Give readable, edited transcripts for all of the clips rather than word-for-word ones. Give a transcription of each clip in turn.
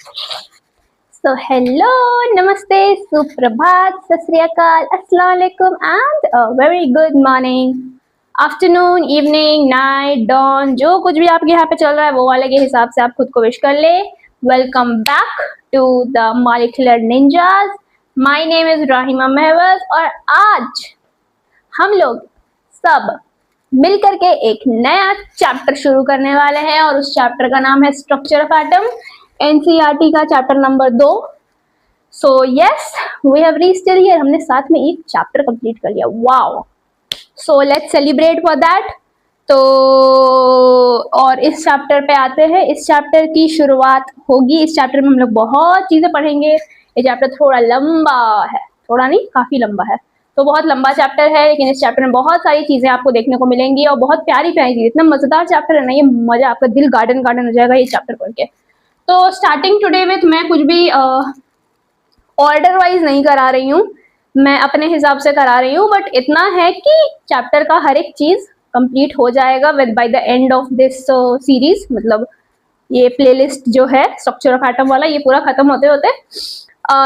So hello, namaste, सुप्रभात, सत श्री अकाल, अस्सलाम वालेकुम and a very good morning, afternoon, evening, night, dawn, जो कुछ भी आपके यहाँ पे चल रहा है वो वाले के हिसाब से आप खुद को विश कर ले। Welcome back to the molecular ninjas. My name is Rahima Mahwaz और आज हम लोग सब मिलकर के एक नया चैप्टर शुरू करने वाले हैं और उस चैप्टर का नाम है स्ट्रक्चर ऑफ एटम, एनसीईआरटी का chapter number 2। So yes, we have reached till here. हमने साथ में एक चैप्टर कंप्लीट कर लिया। Wow! So let's celebrate for that. तो और इस चैप्टर पे आते हैं। इस चैप्टर की शुरुआत होगी। इस चैप्टर में हम लोग बहुत चीजें पढ़ेंगे। ये चैप्टर थोड़ा लंबा है, थोड़ा नहीं काफी लंबा है, तो बहुत लंबा चैप्टर है, लेकिन इस चैप्टर में बहुत सारी चीजें आपको देखने को मिलेंगी और बहुत प्यारी प्यारी चीजें। इतना मजेदार चैप्टर है ना, ये मजा, आपका दिल गार्डन गार्डन हो जाएगा ये चैप्टर पढ़ के। तो स्टार्टिंग टुडे विथ, मैं कुछ भी ऑर्डर वाइज नहीं करा रही हूँ, मैं अपने हिसाब से करा रही हूँ, बट इतना है कि चैप्टर का हर एक चीज कंप्लीट हो जाएगा with by the end of this series. मतलब ये प्लेलिस्ट जो है स्ट्रक्चर ऑफ एटम वाला, ये पूरा खत्म होते होते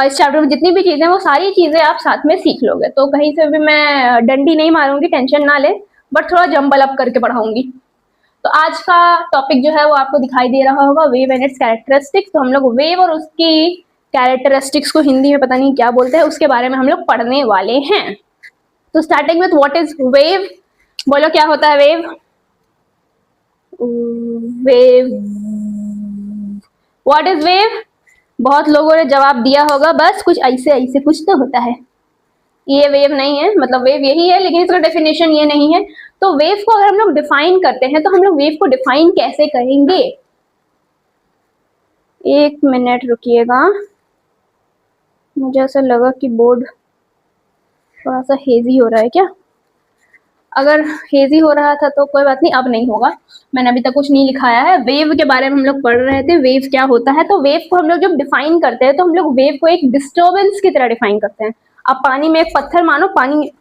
इस चैप्टर में जितनी भी चीजें, वो सारी चीजें आप साथ में सीख लोगे। तो कहीं से भी मैं डंडी नहीं मारूंगी, टेंशन ना ले, बट थोड़ा जंबल अप करके पढ़ाऊंगी। तो आज का टॉपिक जो है वो आपको दिखाई दे रहा होगा, वेव एंड इट्स कैरेक्टरिस्टिक्स। तो हम लोग वेव और उसकी कैरेक्टरिस्टिक्स को हिंदी में पता नहीं क्या बोलते हैं, उसके बारे में हम लोग पढ़ने वाले हैं। तो starting with what is wave. बोलो क्या होता है wave? Wave, what is wave? बहुत लोगों ने जवाब दिया होगा, बस कुछ ऐसे ऐसे कुछ तो होता है। ये वेव नहीं है, मतलब वेव यही है, लेकिन इसका डेफिनेशन ये नहीं है। तो वेव को अगर हम लोग डिफाइन करते हैं, तो हम लोग वेव को डिफाइन कैसे करेंगे? एक मिनट रुकिएगा, मुझे ऐसा लगा कि बोर्ड थोड़ा सा हेजी हो रहा है क्या? अगर हेजी हो रहा था तो कोई बात नहीं, अब नहीं होगा। मैंने अभी तक कुछ नहीं लिखाया है। वेव के बारे में हम लोग पढ़ रहे थे, वेव क्या होता है। तो वेव को हम लोग जब डिफाइन करते हैं, तो हम लोग वेव को एक डिस्टर्बेंस की तरह डिफाइन करते हैं। आप पानी में एक पत्थर मानो, पानी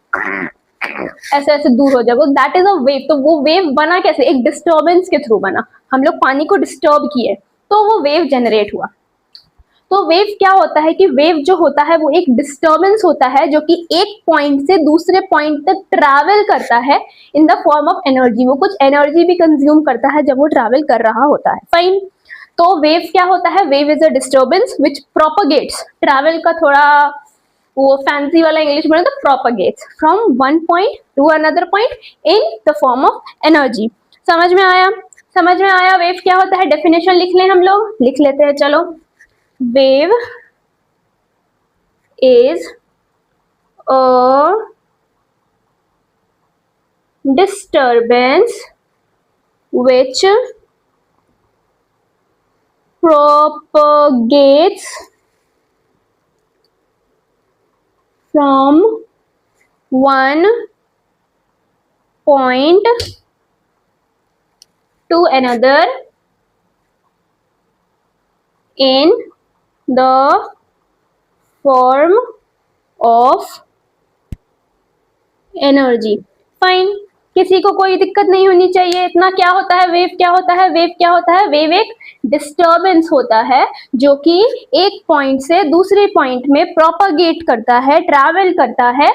ऐसे ऐसे दूर हो जाएगा, दैट इज अ वेव। तो वो वेव बना कैसे? एक डिस्टर्बेंस के थ्रू बना। हम लोग पानी को डिस्टर्ब किए तो वो वेव जनरेट हुआ। तो वेव क्या होता है कि वेव जो होता है वो एक डिस्टर्बेंस होता है, जो कि एक पॉइंट से दूसरे पॉइंट तक ट्रैवल करता है इन द फॉर्म ऑफ एनर्जी। वो कुछ एनर्जी भी कंज्यूम करता है जब वो ट्रैवल कर रहा होता है। फाइन। तो वेव क्या होता है? Wave is a disturbance which propagates, travel का थोड़ा वो फैंसी वाला इंग्लिश बोले तो propagates from one point to another point in the form of energy. समझ में आया? समझ में आया वेव क्या होता है? डेफिनेशन लिख लें, हम लोग लिख लेते हैं, चलो। Wave is a disturbance which propagates from one point to another in the form of energy. Fine, किसी को कोई दिक्कत नहीं होनी चाहिए इतना। क्या होता है वेव? क्या होता है वेव? क्या होता है वेव? एक डिस्टर्बेंस होता है जो कि एक पॉइंट से दूसरे पॉइंट में प्रोपगेट करता है, ट्रैवल करता है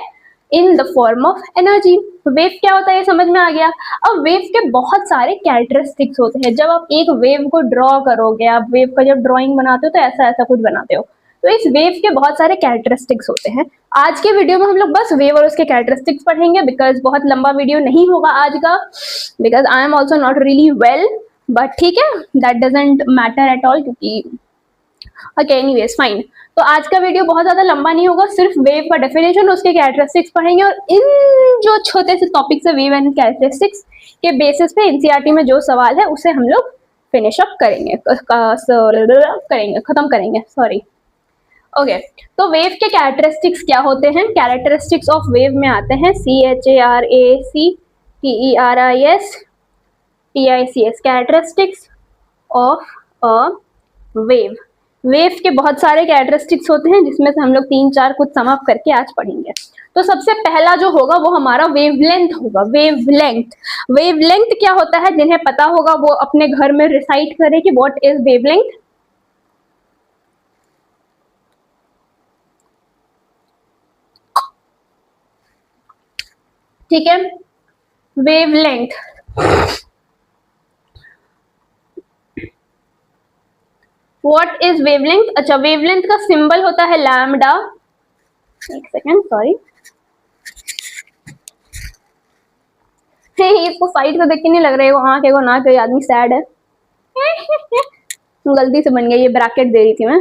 इन the form of energy. Wave क्या होता है ये समझ में आ गया। अब वेव के बहुत सारे कैरेक्टरिस्टिक्स होते हैं। जब आप एक वेव को ड्रॉ करोगे, आप वेव का जब ड्राइंग बनाते हो तो ऐसा ऐसा कुछ बनाते हो, तो इस वेव के बहुत सारे कैरेक्टरिस्टिक्स होते हैं। आज के वीडियो में हम लोग बस वेव और उसके कैरेक्टरिस्टिक्स पढ़ेंगे, बिकॉज बहुत लंबा वीडियो नहीं होगा आज का, because I am also not really well, but ठीक है, that doesn't matter at all, क्योंकि ओके एनीवेज फाइन। तो आज का वीडियो बहुत ज्यादा लंबा नहीं होगा, सिर्फ वेव का डेफिनेशन, उसके कैरेक्टरिस्टिक्स पढ़ेंगे और इन जो छोटे से टॉपिक्स है वेव एंड कैरेक्टरिस्टिक्स के बेसिस पे एनसीईआरटी में जो सवाल है उसे हम लोग फिनिश अप करेंगे, खत्म करेंगे, सॉरी। ओके, तो वेव के कैरेक्टरिस्टिक्स क्या होते हैं? कैरेक्टरिस्टिक्स ऑफ वेव में आते हैं CHARACTERIS characteristics of a wave. Wave के बहुत सारे कैरेक्टरिस्टिक्स होते हैं, जिसमें से हम लोग 3-4 कुछ सम अप करके आज पढ़ेंगे। तो सबसे पहला जो होगा वो हमारा वेवलेंथ होगा। वेवलेंथ, वेवलेंथ क्या होता है? जिन्हें पता होगा वो अपने घर में रिसाइट करे कि व्हाट इज वेवलेंथ। ठीक है, वेवलेंथ, व्हाट इज वेवलेंथ? अच्छा, वेवलेंथ का सिंबल होता है लैम्डा। एक सेकेंड, सॉरी, इसको साइड से देख के नहीं लग रहा है वो आंख है वो नाक है, आदमी सैड है। गलती से बन गया, ये ब्रैकेट दे रही थी मैं।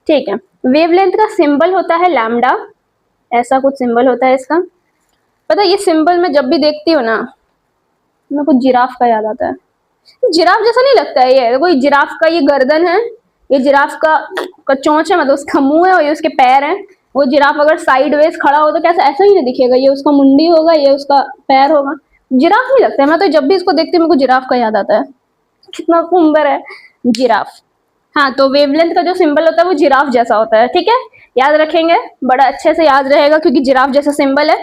ठीक है, वेवलेंथ का सिंबल होता है लैम्डा, ऐसा कुछ सिंबल होता है इसका। पता है ये सिंबल मैं जब भी देखती हूँ ना, मेरे को जिराफ का याद आता है। जिराफ जैसा नहीं लगता है ये, कोई जिराफ का ये गर्दन है, ये जिराफ का चोंच है, मतलब उसका मुंह है और ये उसके पैर हैं। वो जिराफ अगर साइडवेज खड़ा हो तो कैसा, ऐसा ही नहीं दिखेगा, ये उसका मुंडी होगा, ये उसका पैर होगा। जिराफ नहीं लगता है, मैं तो जब भी इसको देखती हूँ मेरे को जिराफ का याद आता है। कितना सुंदर है जिराफ। हाँ, तो वेवलेंथ का जो सिंबल होता है वो जिराफ जैसा होता है, ठीक है, याद रखेंगे, बड़ा अच्छे से याद रहेगा क्योंकि जिराफ जैसा सिंबल है।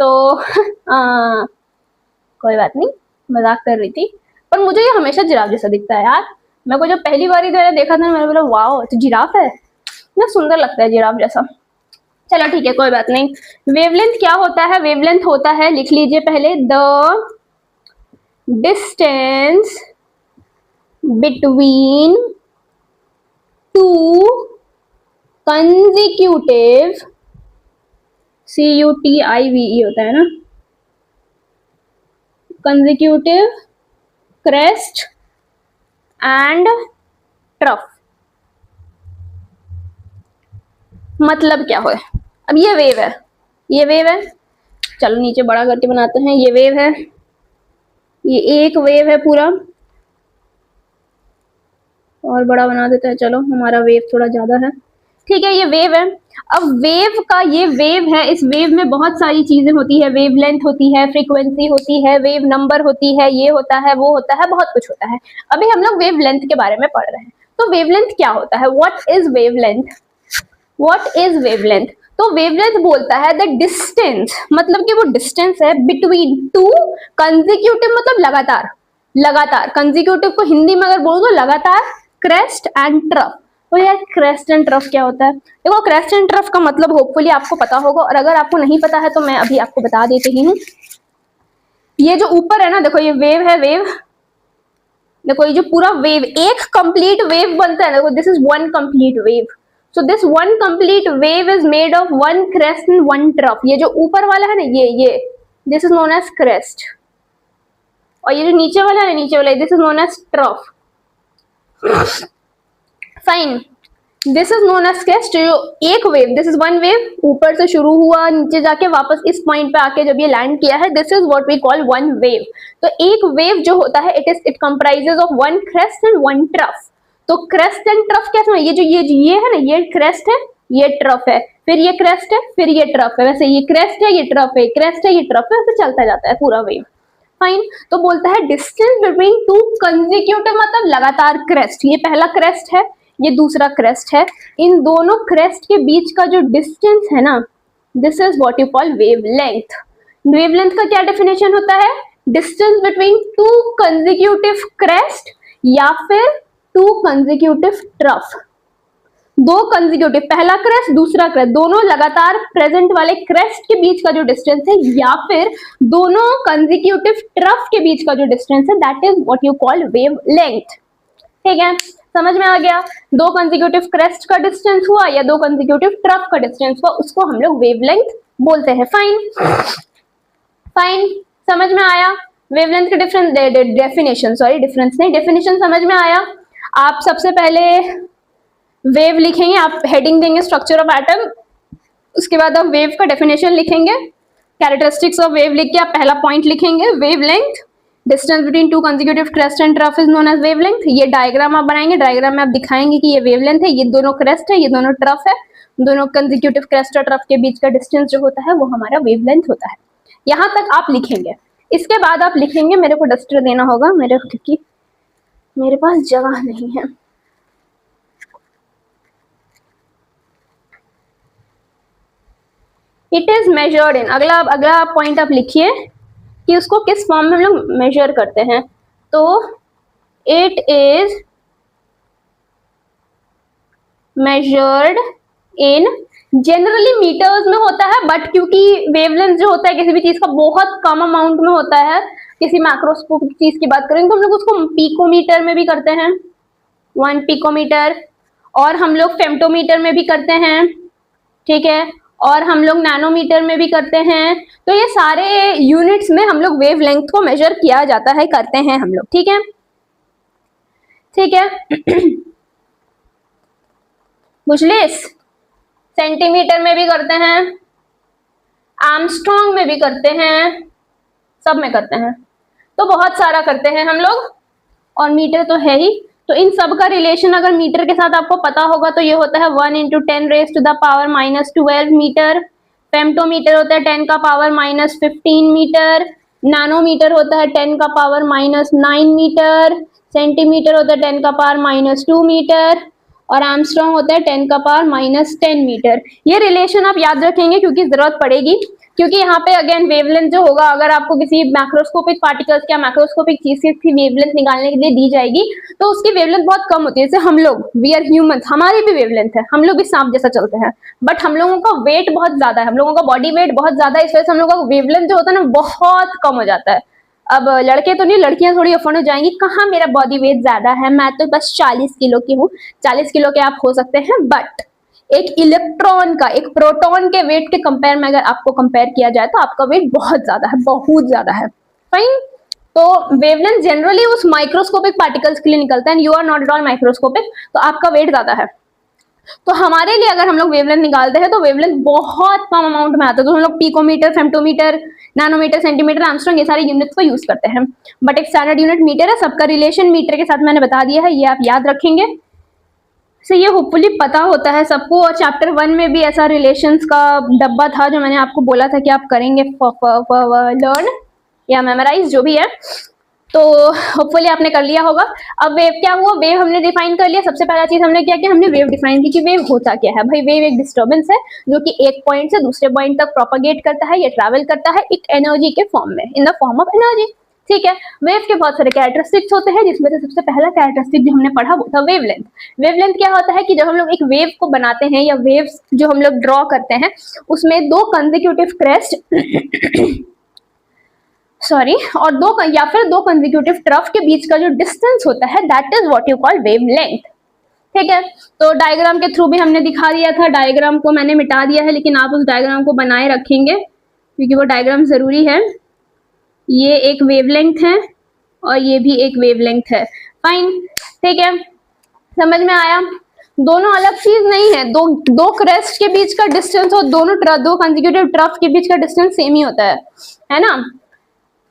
तो कोई बात नहीं, मजाक कर रही थी, पर मुझे ये हमेशा जिराफ जैसा दिखता है यार। मेरे को जब पहली बार मैंने देखा था मैंने बोला वाओ, तो जिराफ है, इतना सुंदर लगता है जिराफ जैसा। चलो ठीक है, कोई बात नहीं। वेवलेंथ क्या होता है? वेवलेंथ होता है, लिख लीजिए पहले, the distance between two consecutive, CUTIVE होता है ना, कंसेक्यूटिव क्रेस्ट एंड ट्रफ। मतलब क्या है? अब ये वेव है, ये वेव है, चलो नीचे बड़ा करके बनाते हैं, ये वेव है, ये एक वेव है पूरा, और बड़ा बना देते हैं, चलो हमारा वेव थोड़ा ज्यादा है, ठीक है, ये वेव है। अब वेव का ये वेव है, इस वेव में बहुत सारी चीजें होती है, वेवलेंथ होती है, फ्रीक्वेंसी होती है, वेव नंबर होती है, ये होता है, वो होता है, बहुत कुछ होता है। अभी हम लोग वेवलेंथ के बारे में पढ़ रहे हैं। तो वेवलेंथ क्या होता है? What is wavelength? What is wavelength? तो वेवलेंथ बोलता है द डिस्टेंस, मतलब कि वो डिस्टेंस है बिटवीन टू कंसेक्यूटिव, मतलब लगातार, लगातार कंसेक्यूटिव को हिंदी में अगर बोलो तो लगातार, क्रेस्ट एंड ट्रफ। तो यार क्रेस्ट एंड ट्रफ क्या होता है? देखो, क्रेस्ट एंड ट्रफ का मतलब होपफुली आपको पता होगा, और अगर आपको नहीं पता है तो मैं अभी आपको बता देती ही हूँ। ये जो ऊपर है ना, देखो ये वेव है, वेव, देखो ये जो पूरा वेव, एक कंप्लीट वेव बनता है, देखो this is one complete wave. So this one complete wave is made of one crest and one trough. ये जो ऊपर वाला है ना, ये this is known as crest, और ये जो नीचे वाला है, नीचे वाला, this is known as trough. Fine. This is known as crest. जो एक wave, this is one wave, ऊपर से शुरू हुआ, नीचे जाके वापस इस पॉइंट पे आके जब ये लैंड किया है, this is what we call one wave. तो एक wave जो होता है, it comprises of one crest and one trough. तो क्रेस्ट एंड ट्रफ क्या समझ, ये है ना, ये क्रेस्ट है, ये ट्रफ है, फिर ये क्रेस्ट है, फिर ये ट्रफ है, वैसे ये क्रेस्ट है, ये ट्रफ है, क्रेस्ट है, ये ट्रफ है, ऐसे चलता जाता है पूरा वेव। फाइन। तो बोलता है डिस्टेंस बिटवीन टू कंसेक्यूटिव, मतलब लगातार क्रेस्ट, ये पहला क्रेस्ट है, ये दूसरा क्रेस्ट है, इन दोनों क्रेस्ट के बीच का जो डिस्टेंस है ना, this is what you call wavelength. Wavelength का क्या डेफिनेशन होता है? Distance between two consecutive crest या फिर टू कंसेक्यूटिव ट्रफ, दो कंसेक्यूटिव, पहला क्रेस्ट दूसरा क्रेस्ट, दोनों लगातार प्रेजेंट वाले क्रेस्ट के बीच का जो डिस्टेंस है, या फिर दोनों कंसेक्यूटिव ट्रफ के बीच का जो डिस्टेंस है, that is what you call wavelength. ठीक है, समझ में आ गया? दो कंसेक्यूटिव क्रेस्ट का डिस्टेंस हुआ या दो कंसेक्यूटिव ट्रफ का डिस्टेंस हुआ, उसको हम लोग वेवलेंथ बोलते हैं। फाइन, फाइन, समझ में आया? वेवलेंथ के डेफिनेशन, सॉरी डिफरेंस नहीं, डेफिनेशन समझ में आया? आप सबसे पहले वेव लिखेंगे, आप हेडिंग देंगे स्ट्रक्चर ऑफ एटम, उसके बाद आप वेव का डेफिनेशन लिखेंगे, कैरेक्टरिस्टिक्स ऑफ वेव लिख के आप पहला पॉइंट लिखेंगे, wavelength, distance between two consecutive crest and trough is known as wavelength. ये डायग्राम आप बनाएंगे, डायग्राम में आप दिखाएंगे कि ये वेवलेंथ है, ये दोनों क्रेस्ट है, ये दोनों ट्रफ है, दोनों कंसेक्यूटिव क्रेस्ट और ट्रफ के बीच का डिस्टेंस जो होता है वो हमारा वेवलेंथ होता है। यहाँ तक आप लिखेंगे। इसके बाद आप लिखेंगे, मेरे को डस्टर देना होगा मेरे, क्योंकि मेरे पास जगह नहीं है। इट इज मेजर्ड इन, अगला पॉइंट आप लिखिए कि उसको किस फॉर्म में हम लोग मेजर करते हैं। तो it is measured in generally metres में होता है, बट क्योंकि वेवलेंथ जो होता है किसी भी चीज का बहुत कम अमाउंट में होता है, किसी मैक्रोस्कोपिक चीज की बात करें तो हम लोग उसको पिकोमीटर में भी करते हैं, 1 पिकोमीटर, और हम लोग फेम्टोमीटर में भी करते हैं, ठीक है, और हम लोग नैनोमीटर में भी करते हैं। तो ये सारे यूनिट्स में हम लोग वेवलेंथ को मेजर किया जाता है, करते हैं हम लोग, ठीक है, ठीक है। बुझलिस, सेंटीमीटर में भी करते हैं, आर्मस्ट्रॉन्ग में भी करते हैं, सब में करते हैं, तो बहुत सारा करते हैं हम लोग, और मीटर तो है ही। तो इन सब का रिलेशन अगर मीटर के साथ आपको पता होगा तो ये होता है 1 × 10⁻⁻12 मीटर, फेम्टोमीटर होता है 10 का पावर -15 मीटर, नैनोमीटर होता है 10 का पावर -9 मीटर, सेंटीमीटर होता है 10 का पावर -2 मीटर, और आर्मस्ट्रॉन्ग होता है 10 का पावर -10 मीटर। ये रिलेशन आप याद रखेंगे क्योंकि जरूरत पड़ेगी, क्योंकि यहाँ पे अगेन वेवलेंथ जो होगा, अगर आपको किसी मैक्रोस्कोपिक पार्टिकल्स या मैक्रोस्कोपिक चीज की वेवलेंथ निकालने के लिए दी जाएगी तो उसकी वेवलेंथ बहुत कम होती है। जैसे हम लोग, वी आर ह्यूमन, हमारी भी वेवलेंथ है, हम लोग भी सांप जैसा चलते हैं, बट हम लोगों का वेट बहुत ज्यादा है, हम लोगों का बॉडी वेट बहुत ज्यादा है, इस वजह से हम लोगों का वेवलेंथ जो होता है ना बहुत कम हो जाता है। अब लड़के तो नहीं, लड़कियां थोड़ी अफोर्ड हो जाएंगी, कहाँ मेरा बॉडी वेट ज्यादा है, मैं तो बस 40 किलो की हूँ, 40 किलो के आप हो सकते हैं, बट एक इलेक्ट्रॉन का, एक प्रोटॉन के वेट के कंपेयर में अगर आपको कंपेयर किया जाए तो आपका वेट बहुत ज्यादा है, बहुत ज्यादा है, फाइन। तो वेवलेंथ जनरली उस माइक्रोस्कोपिक पार्टिकल्स के लिए निकलता है, you are not at all microscopic, तो आपका वेट ज्यादा है। तो हमारे लिए अगर हम लोग वेवलेंथ निकालते हैं तो वेवलेंथ बहुत कम अमाउंट में आता है, तो हम लोग पिकोमीटर, फेम्टोमीटर, नैनोमीटर, सेंटीमीटर, आर्मस्ट्रॉन्ग ये सारे यूनिट्स को यूज करते हैं, बट एक स्टैंडर्ड यूनिट मीटर है, सबका रिलेशन मीटर के साथ मैंने बता दिया है, ये आप याद रखेंगे। से ये होपफुली पता होता है सबको, और चैप्टर 1 में भी ऐसा रिलेशंस का डब्बा था जो मैंने आपको बोला था कि आप करेंगे लर्न या मेमोराइज जो भी है, तो होपफुली आपने कर लिया होगा। अब वेव क्या हुआ, वेव हमने डिफाइन कर लिया, सबसे पहला चीज हमने क्या किया, हमने वेव डिफाइन की कि वेव होता क्या है। भाई वेव एक डिस्टर्बेंस है जो कि एक पॉइंट से दूसरे पॉइंट तक प्रोपागेट करता है, ये ट्रैवल करता है एक एनर्जी के फॉर्म में, इन द फॉर्म ऑफ एनर्जी, ठीक है। वेव के बहुत सारे कैरेक्टरिस्टिक्स होते हैं, जिसमें से सबसे पहला कैरेक्टरिस्टिक जो हमने पढ़ा वो था वेवलेंथ। वेवलेंथ क्या होता है कि जब हम लोग एक वेव को बनाते हैं या वेव्स जो हम लोग ड्रॉ करते हैं उसमें दो कंसेक्यूटिव क्रेस्ट सॉरी और या फिर दो कंसेक्यूटिव ट्रफ के बीच का जो डिस्टेंस होता है that is what you call wavelength, ठीक है। तो डायग्राम के थ्रू भी हमने दिखा दिया था, डायग्राम को मैंने मिटा दिया है लेकिन आप उस डायग्राम को बनाए रखेंगे क्योंकि वो डायग्राम जरूरी है। ये एक वेवलेंथ है और ये भी एक वेवलेंथ है, फाइन, ठीक है, समझ में आया। दोनों अलग चीज नहीं है, दो क्रेस्ट के बीच का डिस्टेंस और दो कंसेक्यूटिव ट्रफ के बीच का डिस्टेंस सेम ही होता है ना।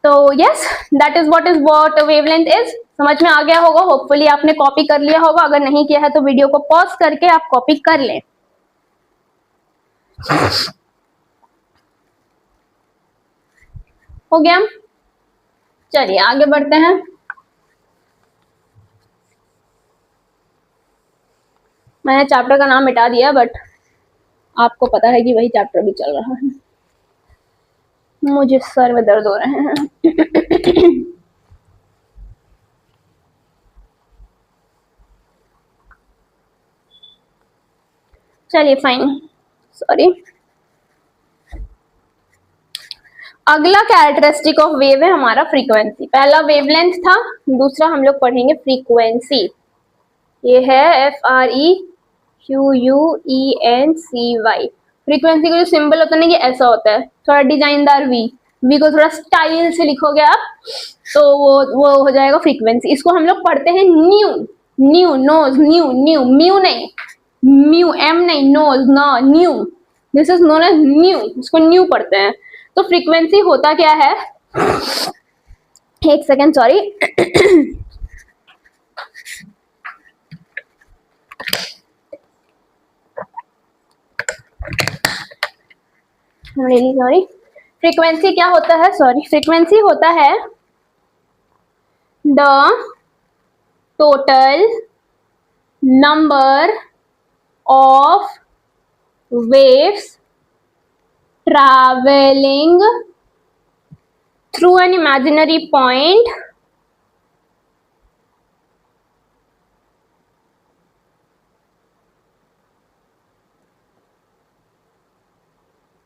तो yes, that is what wavelength is. समझ में आ गया होगा, होपफुली आपने कॉपी कर लिया होगा, अगर नहीं किया है तो वीडियो को पॉज करके आप कॉपी कर लें। हो गया, चलिए आगे बढ़ते हैं। मैंने चैप्टर का नाम मिटा दिया बट आपको पता है कि वही चैप्टर भी चल रहा है। मुझे सर में दर्द हो रहे हैं। चलिए फाइन, सॉरी। अगला कैरेक्टरिस्टिक ऑफ वेव है हमारा फ्रीक्वेंसी। पहला वेवलेंथ था, दूसरा हम लोग पढ़ेंगे फ्रीक्वेंसी। ये है FREQUENCY। फ्रीक्वेंसी का जो सिंबल होता है ना ये ऐसा होता है, थोड़ा डिजाइनदार वी को थोड़ा स्टाइल से लिखोगे आप तो वो हो जाएगा फ्रीक्वेंसी। इसको हम लोग पढ़ते हैं न्यू नोज न्यू म्यू नहीं, म्यू एम नहीं, नोज ना nu, this is known as nu, इसको न्यू पढ़ते हैं। तो फ्रीक्वेंसी होता क्या है, एक second sorry. Really sorry. Frequency क्या होता है, सॉरी, फ्रीक्वेंसी होता है the total number of waves traveling through an imaginary point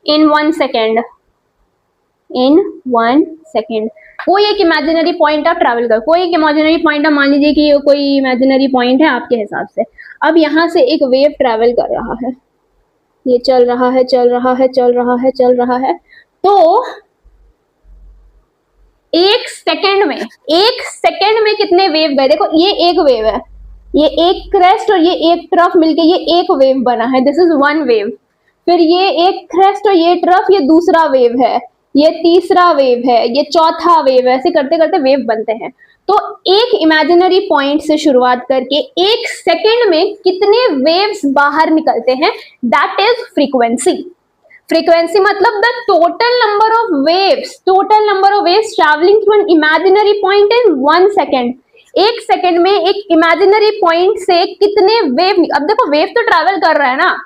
in 1 second, in 1 second. कोई एक इमेजिनरी पॉइंट आप ट्रैवल कर, कोई एक इमेजिनरी पॉइंट आप मान लीजिए कि ये कोई इमेजिनरी पॉइंट है आपके हिसाब से। अब यहाँ से एक वेव ट्रैवल कर रहा है, ये चल रहा है चल रहा है चल रहा है चल रहा है, तो एक सेकेंड में कितने वेव गए? देखो ये एक वेव है, ये एक क्रेस्ट और ये एक ट्रफ मिलके ये एक वेव बना है, दिस इज वन वेव। फिर ये एक क्रेस्ट और ये ट्रफ, ये दूसरा वेव है, ये तीसरा वेव है, ये चौथा वेव है, ऐसे करते करते वेव बनते हैं। तो एक इमेजिनरी पॉइंट से शुरुआत करके एक सेकेंड में कितने वेव्स बाहर निकलते हैं, दैट इज फ्रीक्वेंसी। फ्रीक्वेंसी मतलब the total number of waves travelling through an imaginary point in 1 second. एक सेकेंड में एक इमेजिनरी पॉइंट से कितने वेव, अब देखो वेव तो ट्रैवल कर रहा है ना,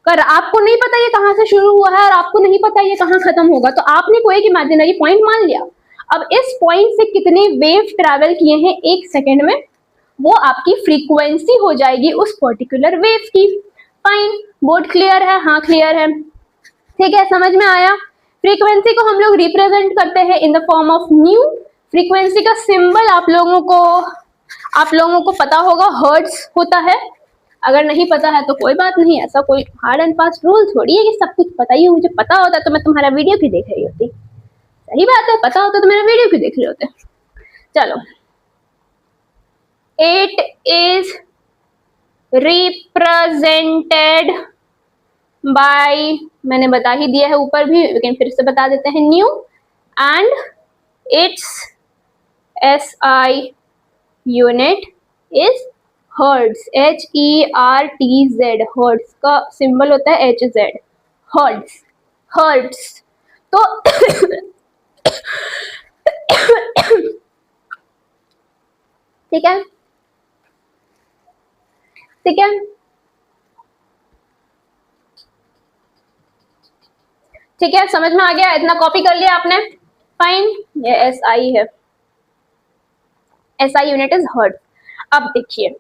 पर आपको नहीं पता ये कहां से शुरू हुआ है और आपको नहीं पता ये कहां खत्म होगा, तो आपने कोई एक इमेजिनरी पॉइंट मान लिया। अब इस पॉइंट से कितने वेव ट्रैवल किए हैं एक सेकेंड में, वो आपकी फ्रीक्वेंसी हो जाएगी उस पर्टिकुलर वेव की। फाइन, बोर्ड क्लियर है? हाँ क्लियर है, ठीक है, समझ में आया। फ्रीक्वेंसी को हम लोग रिप्रेजेंट करते हैं इन the form of new. Frequency का सिंबल आप लोगों को पता होगा, हर्ट्ज होता है। अगर नहीं पता है तो कोई बात नहीं, ऐसा कोई हार्ड एंड फास्ट रूल थोड़ी है कि सब कुछ पता ही हो। मुझे पता होता तो मैं तुम्हारा वीडियो क्यों देख रही होती? सही बात है, पता होता तो मेरा वीडियो क्यों देख रहे होते? चलो, इट इज रिप्रेजेंटेड बाय, मैंने बता ही दिया है ऊपर भी, लेकिन फिर से बता देते हैं, new, and it's SI unit is hertz, HERTZ। Hertz का सिंबल होता है HZ, हर्ट्ज। तो ठीक है, ठीक है, ठीक है, समझ में आ गया? इतना कॉपी कर लिया आपने? फाइन, ये SI है, SI यूनिट इज हर्ट्ज। अब देखिए,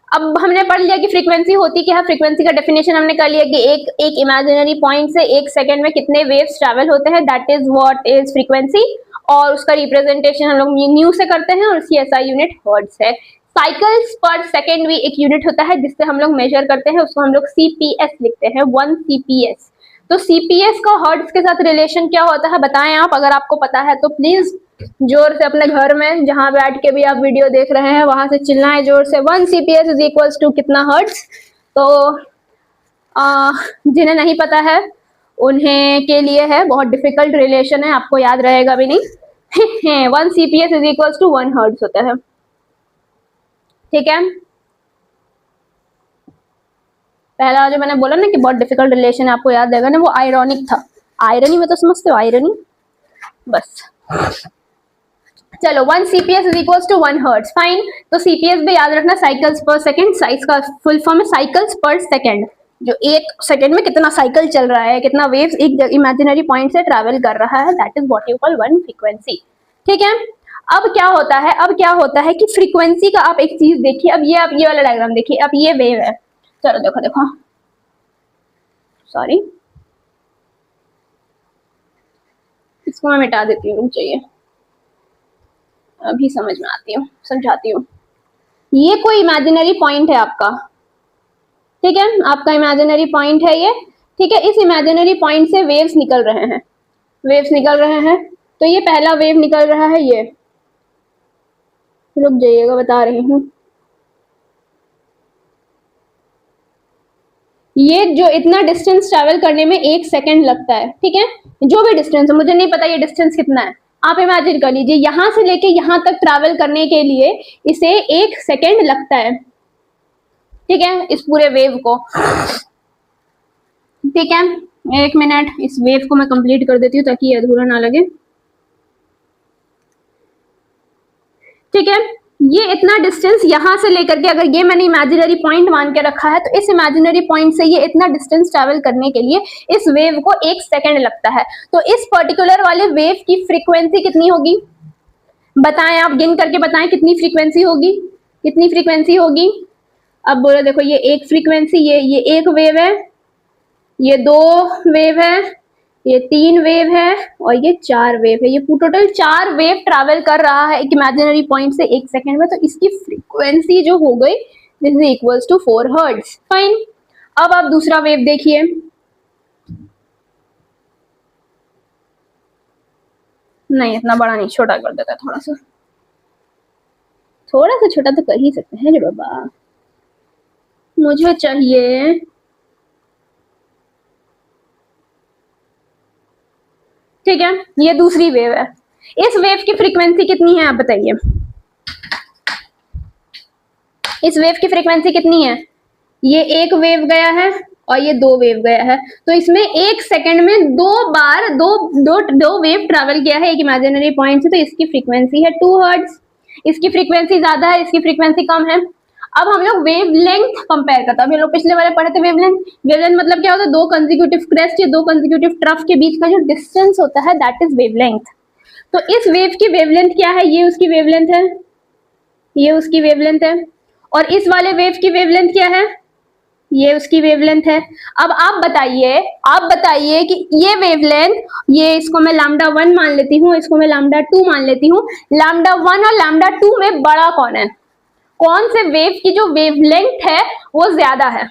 अब हमने पढ़ लिया कि फ्रीक्वेंसी होती क्या है। फ्रीक्वेंसी का डेफिनेशन हमने कर लिया कि एक इमेजिनरी पॉइंट से एक सेकंड में कितने वेव्स ट्रैवल होते हैं, that is what is frequency. और उसका रिप्रेजेंटेशन हम लोग न्यू से करते हैं और उसकी SI यूनिट हर्ट्ज है। साइकिल्स पर सेकेंड भी एक यूनिट होता है जिससे हम लोग मेजर करते हैं, उसको हम लोग CPS लिखते हैं, 1 CPS। तो CPS का हर्ट्ज के साथ रिलेशन क्या होता है बताएं आप, अगर आपको पता है तो प्लीज जोर से अपने घर में जहां बैठ के भी आप वीडियो देख रहे हैं वहां से चिल्लाएं जोर से, 1 CPS इज इक्वल्स टू कितना हर्ट्ज। तो जिन्हें नहीं पता है उन्हें के लिए है, बहुत डिफिकल्ट रिलेशन है, आपको याद रहेगा भी नहीं। 1 CPS is equals to 1 hertz होता है, ठीक है। पहला जो मैंने बोला ना कि बहुत डिफिकल्ट रिलेशन है, आपको याद रहेगा ना, वो आयरॉनिक था। आयरनी में तो समझते हो, आयरनी बस। चलो, 1 CPS is equals to 1 hertz, fine. तो CPS भी याद रखना, साइकिल्स पर सेकंड, साइज का फुल फॉर्म है साइकिल्स पर सेकंड। जो एक सेकंड में कितना साइकिल चल रहा है, कितना वेव्स एक इमेजिनरी पॉइंट से ट्रैवल कर रहा है, that is what you call 1 frequency, ठीक है। अब क्या होता है कि फ्रीक्वेंसी का आप एक चीज देखिए, अब ये वाला डायग्राम देखिए, अब ये वेव है, चलो देखो, सॉरी इसको मैं मिटा देती हूँ, चाहिए अभी समझ में आती हूँ, समझाती हूँ। ये कोई इमेजिनरी पॉइंट है आपका, ठीक है, आपका इमेजिनरी पॉइंट है ये, ठीक है। इस इमेजिनरी पॉइंट से वेव्स निकल रहे हैं, तो ये पहला वेव निकल रहा है, ये रुक जाइएगा बता रही हूँ। ये जो इतना डिस्टेंस ट्रैवल करने में 1 सेकेंड लगता है, ठीक है, जो भी डिस्टेंस है, मुझे नहीं पता ये डिस्टेंस कितना है, आप इमेजिन कर लीजिए यहां से लेके यहां तक ट्रैवल करने के लिए इसे 1 सेकेंड लगता है, ठीक है, इस पूरे वेव को, ठीक है। 1 मिनट, इस वेव को मैं कंप्लीट कर देती हूँ ताकि ये अधूरा ना लगे, ठीक है। ये इतना डिस्टेंस यहां से लेकर के, अगर ये मैंने इमेजिनरी पॉइंट मान के रखा है, तो इस इमेजिनरी पॉइंट से ये इतना डिस्टेंस ट्रैवल करने के लिए इस वेव को 1 सेकेंड लगता है। तो इस पर्टिकुलर वाले वेव की फ्रीक्वेंसी कितनी होगी बताएं, आप गिन करके बताएं कितनी फ्रीक्वेंसी होगी। अब बोलो, देखो ये एक फ्रीक्वेंसी, ये एक वेव है, ये 2 वेव है, ये 3 वेव है और ये 4 वेव है। ये टोटल 4 वेव ट्रैवल कर रहा है एक इमेजिनरी पॉइंट से 1 सेकेंड में, तो इसकी फ्रीक्वेंसी जो हो गई this is equals to 4 hertz. Fine. अब आप दूसरा वेव देखिए। नहीं इतना बड़ा नहीं, छोटा कर देता है थोड़ा सा छोटा तो कर ही सकते हैं जो बाबा। मुझे चाहिए ठीक है, ये दूसरी वेव है। इस वेव की फ्रीक्वेंसी कितनी है आप बताइए? इस वेव की फ्रीक्वेंसी कितनी है? ये एक वेव गया है और ये 2 वेव गया है, तो इसमें 1 सेकेंड में 2 बार दो वेव ट्रैवल किया है एक इमेजिनरी पॉइंट से, तो इसकी फ्रीक्वेंसी है 2 हर्ट्ज। इसकी फ्रीक्वेंसी ज्यादा है, इसकी फ्रीक्वेंसी कम है। अब हम लोग वेव लेंथ कंपेयर करते हैं। अभी हम लोग पिछले वाले पढ़े थे वेव लेंथ। वेव लेंथ मतलब क्या होता है? 2 कंसेक्यूटिव क्रेस्ट या 2 कंसेक्यूटिव ट्रफ के बीच का जो डिस्टेंस होता है दैट इज वेव लेंथ। तो इस वेव की वेवलेंथ क्या है? ये उसकी वेवलेंथ है, ये उसकी वेवलेंथ है। और इस वाले वेव की वेवलेंथ क्या है? ये उसकी वेवलेंथ है। अब आप बताइए कि ये वेवलेंथ, ये इसको मैं लैम्डा 1 मान लेती हूँ, इसको मैं लैम्डा 2 मान लेती हूँ। लैम्डा 1 और लैम्डा 2 में बड़ा कौन है? कौन से वेव की जो वेवलेंथ है वो ज्यादा है?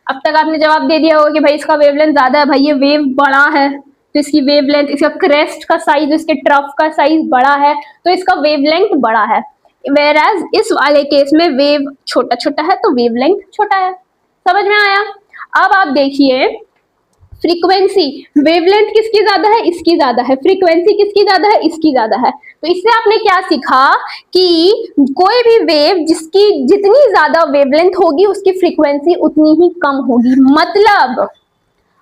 अब तक आपने जवाब दे दिया होगा कि भाई इसका वेवलेंथ ज्यादा है, भाई ये वेव बड़ा है तो इसकी वेवलेंथ, इसका क्रेस्ट का साइज, इसके ट्रफ का साइज बड़ा है तो इसका वेवलेंथ बड़ा है। वेयरएज इस वाले केस में वेव छोटा छोटा है तो वेवलेंथ छोटा है। समझ में आया? अब आप देखिए फ्रीक्वेंसी, वेवलेंथ किसकी ज्यादा है? इसकी ज्यादा है। फ्रीक्वेंसी किसकी ज्यादा है? इसकी ज्यादा है। तो इससे आपने क्या सीखा कि कोई भी वेव जिसकी जितनी ज्यादा वेवलेंथ होगी उसकी फ्रीक्वेंसी उतनी ही कम होगी।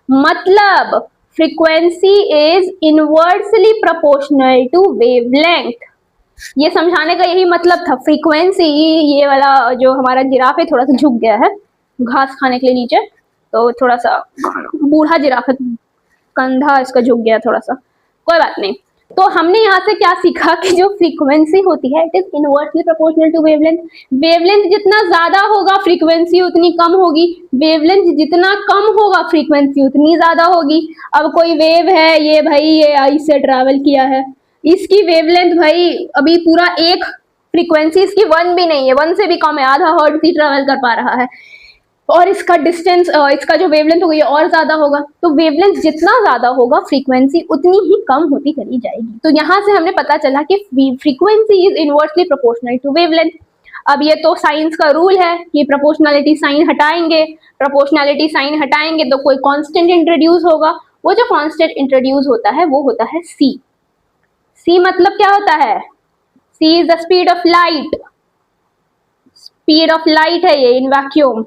मतलब frequency is inversely proportional to wavelength. ये समझाने का यही मतलब था। फ्रीक्वेंसी, ये वाला जो हमारा जिराफ है थोड़ा सा झुक गया है घास खाने के लिए नीचे, तो थोड़ा सा बूढ़ा जिराफ है, कंधा इसका झुक गया थोड़ा सा, कोई बात नहीं। तो हमने यहाँ से क्या सीखा कि जो फ्रीक्वेंसी होती है it is inversely proportional to wavelength. Wavelength जितना ज्यादा होगा फ्रीक्वेंसी उतनी कम होगी, वेवलेंथ जितना कम होगा फ्रीक्वेंसी उतनी ज्यादा होगी। अब कोई वेव है, ये भाई ये आइस से ट्रैवल किया है, इसकी वेवलेंथ भाई अभी पूरा एक फ्रीक्वेंसी इसकी 1 भी नहीं है, 1 से भी कम है, आधा हर्ट्ज ही ट्रैवल कर पा रहा है। और इसका डिस्टेंस, इसका जो वेवलेंथ होगा ये और ज्यादा होगा। तो वेवलेंथ जितना ज्यादा होगा फ्रीक्वेंसी उतनी ही कम होती चली जाएगी। तो यहाँ से हमने पता चला कि frequency is inversely proportional to wavelength. अब ये तो साइंस का रूल है कि प्रोपोर्शनलिटी साइन हटाएंगे तो कोई कांस्टेंट इंट्रोड्यूस होगा। वो जो कांस्टेंट इंट्रोड्यूस होता है वो होता है सी। सी मतलब क्या होता है? C is the speed of light. Speed of light है ये in vacuum.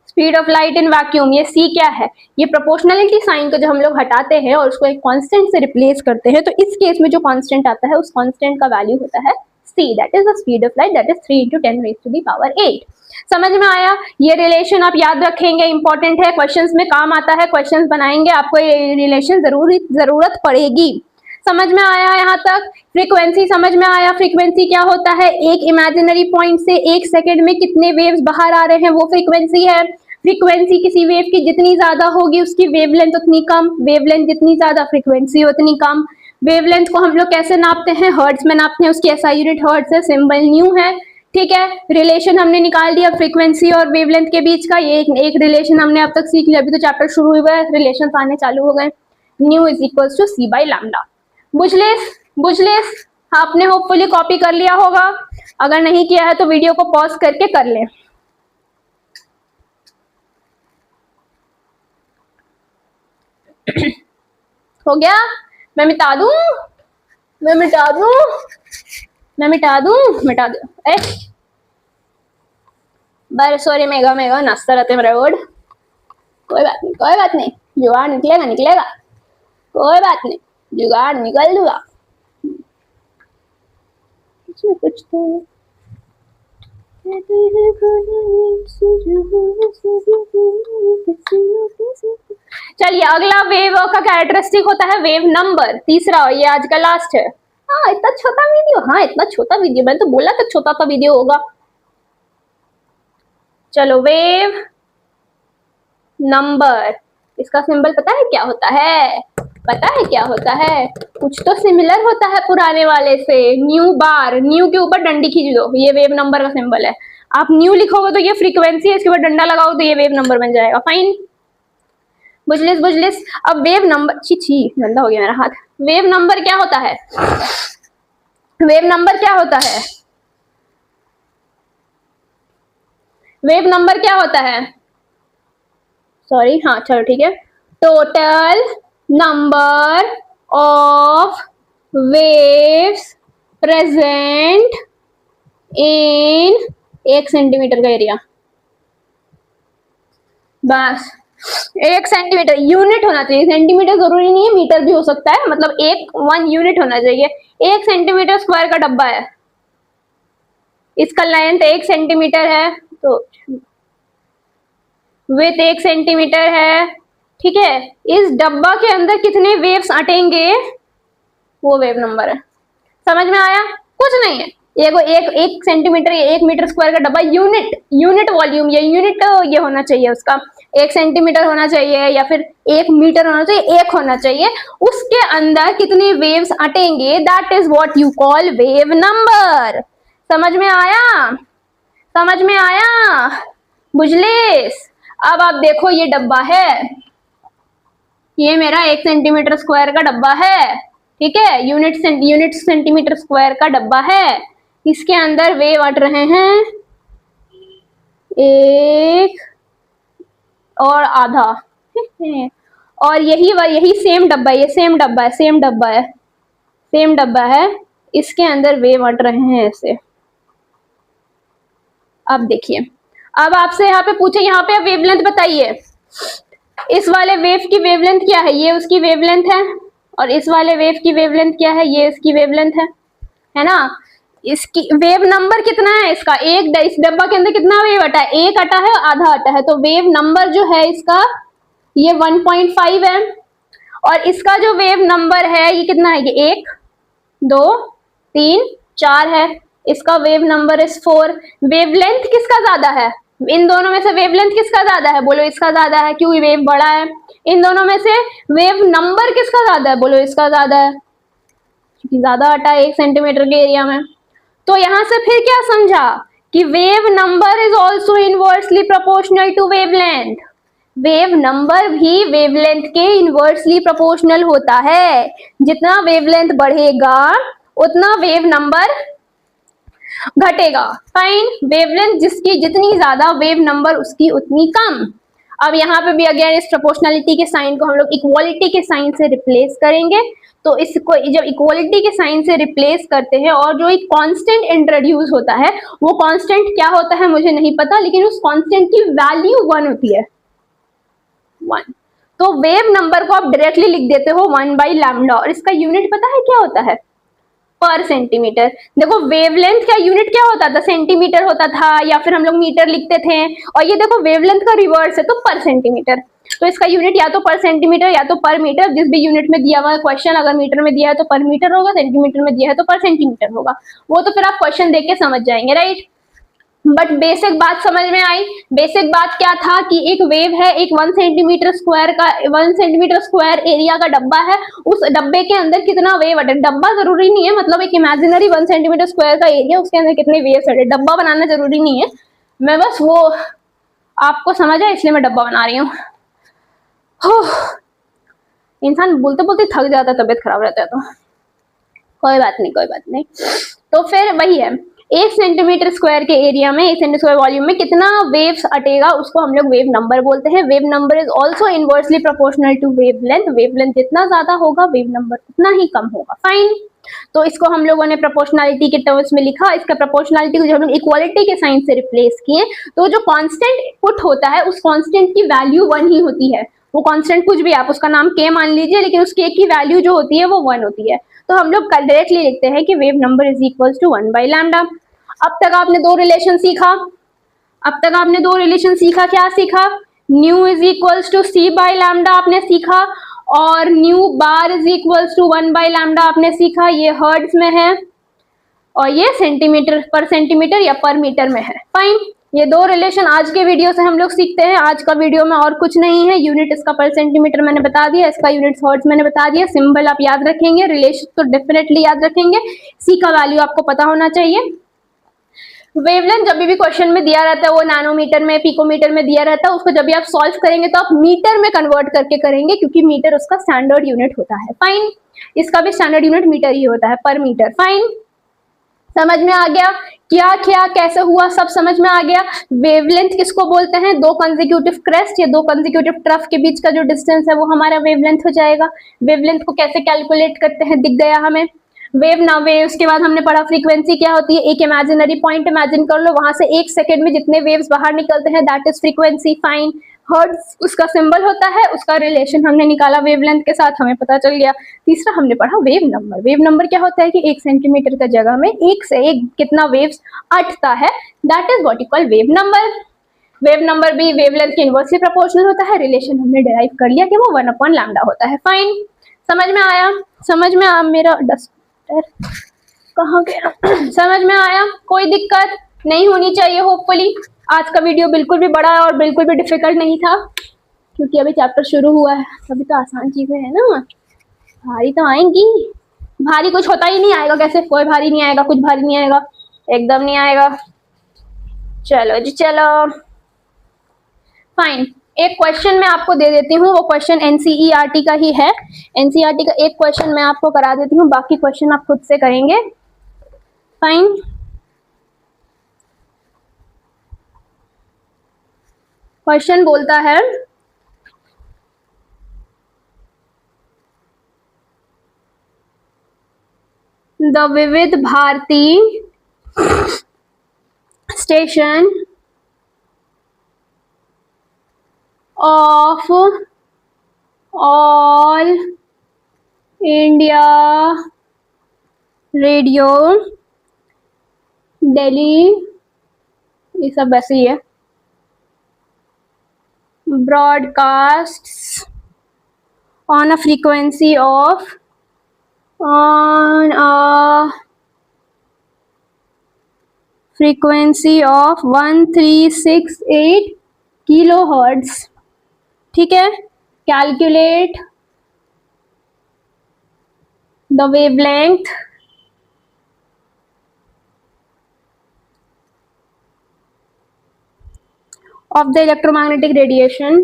Speed of light in vacuum, ये सी क्या है? ये प्रोपोर्शनलिटी साइन को जब हम लोग हटाते हैं और उसको एक कांस्टेंट से रिप्लेस करते हैं तो इस केस में जो कांस्टेंट आता है उस कांस्टेंट का वैल्यू होता है C, that is the speed of light, that is 3 × 10⁻⁸। समझ में आया? ये रिलेशन आप याद रखेंगे, इंपॉर्टेंट है, क्वेश्चंस में काम आता है, क्वेश्चंस बनाएंगे, आपको ये रिलेशन जरूरत पड़ेगी। समझ में आया यहाँ तक? फ्रीक्वेंसी समझ में आया? फ्रीक्वेंसी क्या होता है? एक इमेजिनरी पॉइंट से 1 सेकेंड में कितने वेव्स बाहर आ रहे हैं वो फ्रीक्वेंसी है। फ्रीक्वेंसी किसी वेव की जितनी ज्यादा होगी उसकी वेवलेंथ उतनी कम, वेवलेंथ जितनी ज्यादा फ्रीक्वेंसी उतनी कम। वेवलेंथ को हम लोग कैसे नापते हैं? हर्ट्ज में नापते हैं, उसकी एसआई यूनिट हर्ट्ज है, सिंबल न्यू है। ठीक है, रिलेशन हमने निकाल दिया फ्रीक्वेंसी और वेवलेंथ के बीच का। ये एक रिलेशन हमने अब तक सीख लिया, अभी तो चैप्टर शुरू हुआ है, रिलेशन आने चालू हो गए। Nu is equals to C by lambda. बुझलेस आपने होपफुली कॉपी कर लिया होगा, अगर नहीं किया है तो वीडियो को पॉज करके कर ले। हो गया? मैं मिटा दूं? मिटा दो। बार सॉरी, मेगा नाश्ता रहते मेरा रोड। कोई बात नहीं, जुगाड़ निकलेगा, कोई बात नहीं, जुगाड़ निकल दूंगा। कुछ तो चलिए, अगला वेव का कैरेक्टरिस्टिक होता है वेव नंबर, तीसरा, ये आज का लास्ट है। हाँ इतना छोटा वीडियो, मैंने तो बोला था छोटा सा वीडियो होगा। चलो वेव नंबर, इसका सिंबल पता है क्या होता है? पता है क्या होता है? कुछ तो सिमिलर होता है पुराने वाले से, न्यू बार, न्यू के ऊपर डंडी खींच दो, ये वेव नंबर का सिंबल है। आप न्यू लिखोगे तो ये फ्रीक्वेंसी है, इसके ऊपर डंडा लगाओ तो ये वेव नंबर बन जाएगा। फाइन, बुझलिस बुझलिस। अब वेव नंबर, छी गंदा हो गया मेरा हाथ। वेव नंबर क्या होता है? वेव नंबर क्या होता है? वेव नंबर क्या होता है? सॉरी, हाँ चलो ठीक है। Total number of waves present in 1 centimetre का एरिया। बस 1 सेंटीमीटर, यूनिट होना चाहिए, सेंटीमीटर जरूरी नहीं है, मीटर भी हो सकता है, मतलब 1 यूनिट होना चाहिए। 1 सेंटीमीटर स्क्वायर का डब्बा है, इसका लेंथ 1 सेंटीमीटर है, तो विथ 1 सेंटीमीटर है, ठीक है। इस डब्बा के अंदर कितने वेव्स अटेंगे वो वेव नंबर है। समझ में आया? कुछ नहीं है, एक सेंटीमीटर या 1 मीटर स्क्वायर का डब्बा, यूनिट वॉल्यूम या यूनिट ये होना चाहिए उसका, 1 सेंटीमीटर होना चाहिए या फिर 1 मीटर होना चाहिए, 1 होना चाहिए। उसके अंदर कितने वेव्स अटेंगे, that is what you call wave number. समझ में आया? समझ में आया? बुझलिस? अब आप देखो, ये डब्बा है, ये मेरा 1 सेंटीमीटर स्क्वायर का डब्बा है, ठीक है, यूनिट सेंटीमीटर स्क्वायर का डब्बा है। इसके अंदर वेव अट रहे हैं 1 और आधा, और यही सेम डब्बा है, ये सेम डब्बा है, इसके अंदर वेव अट रहे हैं ऐसे। अब देखिए, अब आपसे यहाँ पे पूछे, यहाँ पे वेवलेंथ बताइए, इस वाले वेव की वेवलेंथ क्या है? ये उसकी वेवलेंथ है, और इस वाले वेव की वेवलेंथ क्या है? ये इसकी वेवलेंथ है ना। इसकी वेव नंबर कितना है इसका? इस डब्बा के अंदर कितना वेव अटा है? 1 अटा है, आधा अटा है, तो वेव नंबर जो है इसका ये 1.5 है, और इसका जो वेव नंबर है ये कितना है? ये 1 2 3 4 है, इसका वेव नंबर इज 4। वेवलेंथ किसका ज्यादा है? इन दोनों में से वेवलेंथ किसका ज्यादा है? बोलो इसका ज्यादा है, क्योंकि वेव बड़ा है। इन दोनों में से वेव नंबर किसका ज्यादा है? बोलो इसका ज्यादा है, क्योंकि ज्यादा अटा है 1 सेंटीमीटर के एरिया में। तो यहां से फिर क्या समझा कि wave number is also inversely proportional to wavelength. Wave number भी वेवलेंथ के इनवर्सली प्रोपोर्शनल होता है। जितना वेवलेंथ बढ़ेगा उतना वेव नंबर घटेगा। फाइन, वेवलेंथ जिसकी जितनी ज्यादा, वेव नंबर उसकी उतनी कम। अब यहाँ पे भी अगेन इस प्रोपोर्शनलिटी के साइन को हम लोग इक्वालिटी के साइन से रिप्लेस करेंगे। तो इसको जब इक्वालिटी के साइन से रिप्लेस करते हैं और जो एक कांस्टेंट इंट्रोड्यूस होता है, वो कांस्टेंट क्या होता है मुझे नहीं पता, लेकिन उस कांस्टेंट की वैल्यू 1 होती है, 1। तो वेव नंबर को आप डायरेक्टली लिख देते हो 1/λ, और इसका यूनिट पता है क्या होता है? पर सेंटीमीटर। देखो वेवलेंथ का यूनिट क्या होता था? सेंटीमीटर होता था, या फिर हम लोग मीटर लिखते थे, और ये देखो वेवलेंथ का रिवर्स है, तो पर सेंटीमीटर। तो इसका यूनिट या तो पर सेंटीमीटर या तो पर मीटर, जिस भी यूनिट में दिया हुआ है क्वेश्चन, अगर मीटर में दिया है तो पर मीटर होगा, सेंटीमीटर में दिया है तो पर सेंटीमीटर होगा। वो तो फिर आप क्वेश्चन देख के समझ जाएंगे, राइट। बट बेसिक बात समझ में आई। बेसिक बात क्या था कि एक वेव है, एक 1 सेंटीमीटर स्क्वायर एरिया का डब्बा है, उस डब्बे के अंदर कितना वेव अटे, डब्बा जरूरी नहीं है, मतलब एक इमेजिनरी 1 सेंटीमीटर स्क्वायर का एरिया, उसके अंदर कितने वेव्स अटे, डब्बा बनाना जरूरी नहीं है। मैं बस वो आपको समझ आए इसलिए मैं डब्बा बना रही हूँ। इंसान बोलते बोलते थक जाता है, तबियत खराब रहता है, तो कोई बात नहीं। तो फिर वही है, 1 सेंटीमीटर स्क्वायर के एरिया में, 1 सेंटीमीटर स्क्वायर वॉल्यूम में कितना वेव्स अटेगा उसको हम लोग वेव नंबर बोलते हैं। Wave number is also inversely proportional to wavelength. Wavelength जितना ज्यादा होगा वेव नंबर उतना ही कम होगा। फाइन, तो इसको हम लोगों ने प्रोपोर्शनलिटी के टर्म्स में लिखा। इसका प्रोपोर्शनलिटी को जब हम लोग इक्वालिटी के साइन से रिप्लेस किए, तो जो कांस्टेंट पुट होता है उस कांस्टेंट की वैल्यू 1 ही होती है। वो कांस्टेंट कुछ भी, आप उसका नाम k मान लीजिए, लेकिन उस k की वैल्यू जो होती है वो 1 होती है। तो हम लोग डायरेक्टली लिखते हैं कि wave number is equal to 1/λ। अब तक आपने 2 रिलेशन सीखा। क्या सीखा? New is equals to c/λ आपने सीखा, और nu bar is equals to 1/λ आपने सीखा। ये हर्ट्ज में है और ये सेंटीमीटर पर सेंटीमीटर या पर मीटर में है। फाइन, ये दो रिलेशन आज के वीडियो से हम लोग सीखते हैं। आज का वीडियो में और कुछ नहीं है। यूनिट इसका पर सेंटीमीटर मैंने बता दिया, इसका यूनिट हर्ट्ज मैंने बता दिया। सिंबल आप याद रखेंगे, रिलेशन तो डेफिनेटली याद रखेंगे। सी का वैल्यू आपको पता होना चाहिए। वेवलेंथ जब भी क्वेश्चन में दिया रहता है वो नैनोमीटर में, पिकोमीटर में दिया रहता है, उसको जब भी आप सॉल्व करेंगे तो आप मीटर में कन्वर्ट करके करेंगे, क्योंकि मीटर उसका स्टैंडर्ड यूनिट होता है। फाइन, इसका भी स्टैंडर्ड यूनिट मीटर ही होता है, पर मीटर। फाइन, समझ में आ गया क्या क्या कैसे हुआ, सब समझ में आ गया। वेवलेंथ किसको बोलते हैं? दो कंसेक्यूटिव क्रेस्ट या दो कंसेक्यूटिव ट्रफ के बीच का जो डिस्टेंस है वो हमारा वेवलेंथ हो जाएगा। वेवलेंथ को कैसे कैलकुलेट करते हैं दिख गया हमें। वेव ना वेव, उसके बाद हमने पढ़ा फ्रीक्वेंसी क्या होती है। एक इमेजिनरी पॉइंट इमेजिन कर लो, वहां से एक सेकंड में जितने वेव्स बाहर निकलते हैं that is frequency. Fine, hertz उसका सिंबल होता है, उसका रिलेशन हमने निकाला वेवलेंथ के साथ, हमें पता चल गया। तीसरा हमने पढ़ा वेव नंबर। वेव नंबर क्या होता है कि 1 सेंटीमीटर का जगह में एक से एक कितना वेव्स अटता है, that is what you call wave number. Wave number भी वेवलेंथ के इनवर्सली प्रोपोर्शनल होता है। रिलेशन हमने डिराइव कर लिया कि वो 1/λ होता है। फाइन, समझ में आया? समझ में आ, मेरा डस्टर कहाँ गया? समझ में आया? कोई दिक्कत नहीं होनी चाहिए होपफुली। आज का वीडियो बिल्कुल भी बड़ा और बिल्कुल भी डिफिकल्ट नहीं था, क्योंकि अभी चैप्टर शुरू हुआ है। अभी तो आसान चीजें हैं ना, भारी तो आएंगी। भारी कुछ होता ही नहीं, आएगा कैसे? कोई भारी नहीं आएगा, कुछ भारी नहीं आएगा, एकदम नहीं आएगा। चलो जी चलो, फाइन। एक क्वेश्चन मैं आपको दे देती हूँ, वो क्वेश्चन एनसीईआरटी का ही है। एनसीईआरटी का एक क्वेश्चन मैं आपको करा देती हूँ, बाकी क्वेश्चन आप खुद से करेंगे। फाइन, क्वेश्चन बोलता है the Vividh Bharati station of all India radio Delhi, ये सब वैसे ही है, broadcasts on a frequency of 1368 kilohertz. ठीक है, calculate the wavelength of the electromagnetic radiation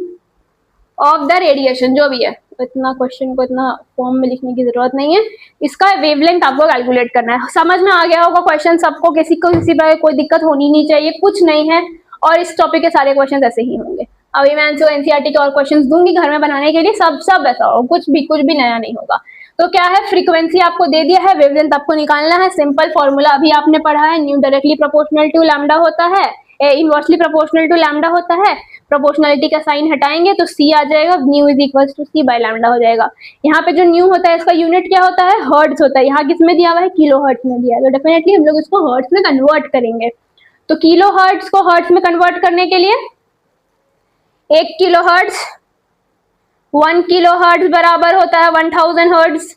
of the radiation, जो भी है। इतना क्वेश्चन को इतना फॉर्म में लिखने की जरूरत नहीं है, इसका वेवलेंथ आपको कैलकुलेट करना है। समझ में आ गया होगा क्वेश्चन सबको, किसी को किसी पर कोई दिक्कत होनी नहीं चाहिए, कुछ नहीं है। और इस टॉपिक के सारे क्वेश्चन ऐसे ही होंगे। अभी मैं एनसीईआरटी के और क्वेश्चन दूंगी घर में बनाने के लिए, सब ऐसा हो, कुछ भी नया नहीं होगा। तो क्या है, फ्रीक्वेंसी आपको दे दिया है, वेवलेंथ आपको निकालना है। सिंपल फॉर्मूला अभी आपने पढ़ा है, nu directly proportional to lambda होता है, इनवर्सली प्रोपोर्शनल टू लैम्डा होता है। प्रोपोर्शनलिटी का साइन हटाएंगे तो सी आ जाएगा, nu is equal to C by lambda हो जाएगा। यहाँ पे जो न्यू होता है इसका यूनिट क्या होता है? हर्ट्ज होता है। यहाँ किस में दिया हुआ है? किलो हर्ट्ज में दिया है, तो डेफिनेटली हम लोग इसको हर्ट्ज में कन्वर्ट करेंगे। तो किलो हर्ट्ज को हर्ट्ज में कन्वर्ट करने के लिए 1 किलो हर्ट्ज 1 किलो हर्ट्ज बराबर होता है 1000 हर्ट्ज।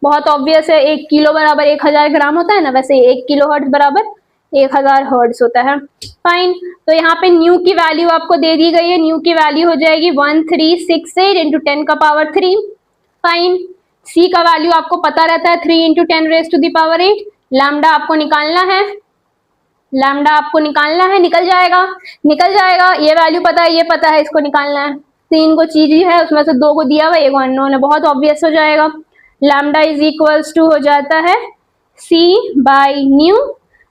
बहुत ऑब्वियस है, 1 किलो बराबर 1000 ग्राम होता है ना, वैसे 1 किलो हर्ट्ज बराबर 1000 हर्ट्ज होता है। फाइन, तो यहाँ पे न्यू की वैल्यू आपको दे दी गई है, न्यू की वैल्यू हो जाएगी 1368 इंटू 10 का पावर 3। फाइन, सी का वैल्यू आपको पता रहता है 3 into 10 raise to the power 8। Lambda आपको निकालना है, लैम्डा आपको निकालना है, निकल जाएगा। ये वैल्यू पता है, ये पता है, इसको निकालना है। 3 को चीज है, उसमें से 2 को दिया हुआ, 1 अननोन है, बहुत ऑब्वियस हो जाएगा। लैम्डा इज इक्वल्स टू हो जाता है C by nu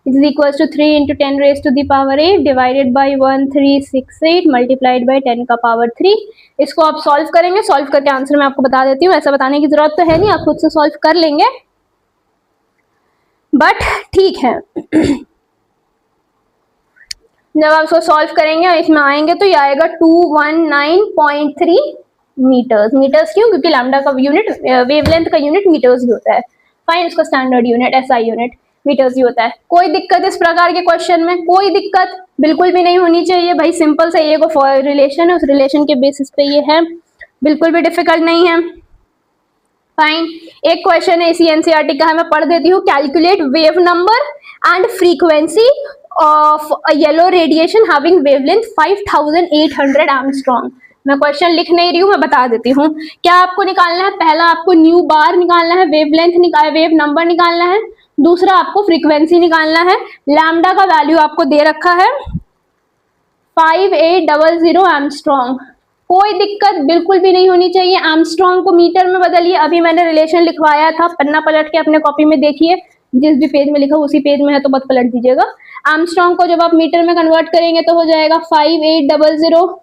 is equals to 3 into 10 raise to the power 8 divided by 1368 multiplied by 10 का पावर 3। इसको आप सॉल्व करेंगे, सॉल्व करके आंसर मैं आपको बता देती हूँ। ऐसा बताने की जरूरत तो है नहीं, आप खुद से सॉल्व कर लेंगे, बट ठीक है। जब आप इसको सॉल्व करेंगे और इसमें आएंगे तो ये आएगा 219.3 मीटर्स। मीटर्स क्यों? क्योंकि लैम्डा का यूनिट, वेवलेंथ का यूनिट मीटर्स ही होता है। फाइन, इसका standard unit SI unit metres ही होता है। कोई दिक्कत इस प्रकार के क्वेश्चन में? कोई दिक्कत बिल्कुल भी नहीं होनी चाहिए भाई, सिंपल से ये को रिलेशन है, उस रिलेशन के बेसिस पे ये है, बिल्कुल भी डिफिकल्ट नहीं है। फाइन, एक क्वेश्चन है इसी एनसीईआरटी का है, मैं पढ़ देती हूँ। Calculate wave number and frequency of a yellow radiation having wavelength 5800 Armstrong. मैं क्वेश्चन लिख नहीं रही हूँ, मैं बता देती हूँ। क्या आपको निकालना है? पहला आपको न्यू बार निकालना है, वेवलेंथ वेव नंबर निकालना है, दूसरा आपको फ्रीक्वेंसी निकालना है। लैम्डा का वैल्यू आपको दे रखा है 5800 एमस्ट्रॉन्ग। कोई दिक्कत बिल्कुल भी नहीं होनी चाहिए। एमस्ट्रॉन्ग को मीटर में बदलिए, अभी मैंने रिलेशन लिखवाया था, पन्ना पलट के अपने कॉपी में देखिए, जिस भी पेज में लिखा उसी पेज में है तो बस पलट दीजिएगा। एमस्ट्रॉन्ग को जब आप मीटर में कन्वर्ट करेंगे तो हो जाएगा 5800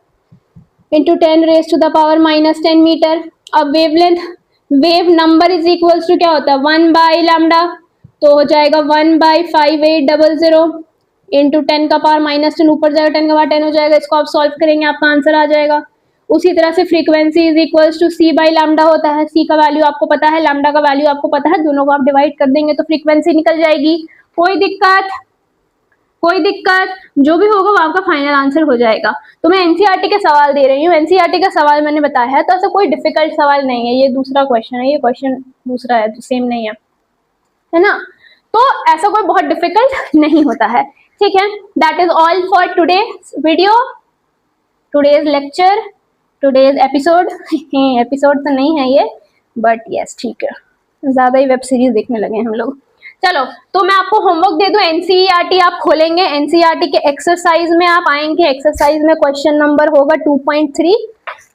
इंटू 10⁻⁻10 मीटर। अब wavelength, wave number is equals to क्या होता है 1 बाई लैम्डा, तो हो जाएगा 1 बाई 5800 इंटू 10⁻⁻10, ऊपर जाएगा 10⁻10 हो जाएगा। इसको आप सॉल्व करेंगे आपका आंसर आ जाएगा। उसी तरह से frequency is equals to C by lambda होता है। सी का वैल्यू आपको पता है, लैम्डा का वैल्यू आपको पता है, दोनों को आप डिवाइड कर देंगे तो फ्रीक्वेंसी निकल जाएगी। कोई दिक्कत? कोई दिक्कत? जो भी होगा वो आपका फाइनल आंसर हो जाएगा। तो मैं एनसीईआरटी के सवाल दे रही हूँ, एनसीईआरटी का सवाल मैंने बताया है, तो ऐसा कोई डिफिकल्ट सवाल नहीं है। ये दूसरा क्वेश्चन है, ये क्वेश्चन दूसरा है, तो सेम नहीं है ना? तो ऐसा कोई बहुत डिफिकल्ट नहीं होता है, ठीक है। That is all for today video, today's lecture, today's episode. Episode तो नहीं है ये, बट यस ठीक है, ज्यादा ही वेब सीरीज देखने लगे हम लोग। चलो, तो मैं आपको होमवर्क दे दूं। एनसीईआरटी आप खोलेंगे, एनसीईआरटी के एक्सरसाइज में आप आएंगे। एक्सरसाइज में क्वेश्चन नंबर होगा 2.3,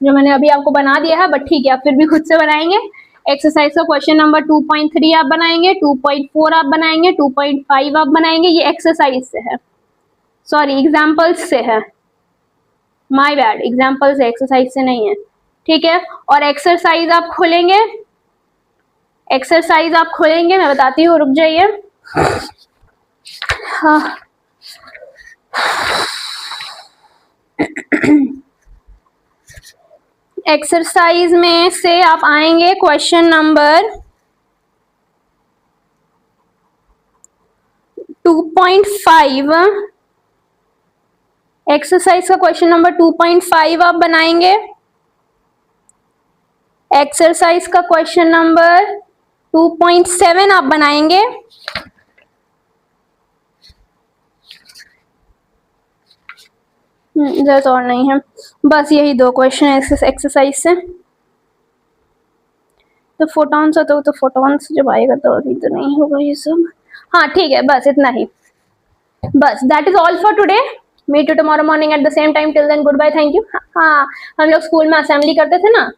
जो मैंने अभी आपको बना दिया है, बट ठीक है आप फिर भी खुद से बनाएंगे। एक्सरसाइज का क्वेश्चन नंबर 2.3 आप बनाएंगे, 2.4 आप बनाएंगे, 2.5 आप बनाएंगे। ये एक्सरसाइज से है, सॉरी एग्जाम्पल्स से है, माय बैड, एग्जाम्पल से, एक्सरसाइज से नहीं है, ठीक है। और एक्सरसाइज आप खोलेंगे, एक्सरसाइज आप खोलेंगे, मैं बताती हूँ, रुक जाइए। हाँ एक्सरसाइज में से आप आएंगे क्वेश्चन नंबर 2.5, एक्सरसाइज का क्वेश्चन नंबर 2.5 आप बनाएंगे। एक्सरसाइज का क्वेश्चन नंबर 2.7 आप बनाएंगे। जरूरत और नहीं है, बस यही दो क्वेश्चन है एक्सरसाइज से। तो फोटॉन्स होता तो फोटॉन्स जब आएगा तो अभी तो नहीं होगा ये सब। हाँ ठीक है, बस इतना ही, बस that is all for today. Meet you tomorrow morning at the same time, till then goodbye, thank you. हाँ, हम लोग स्कूल में असेंबली करते थे ना,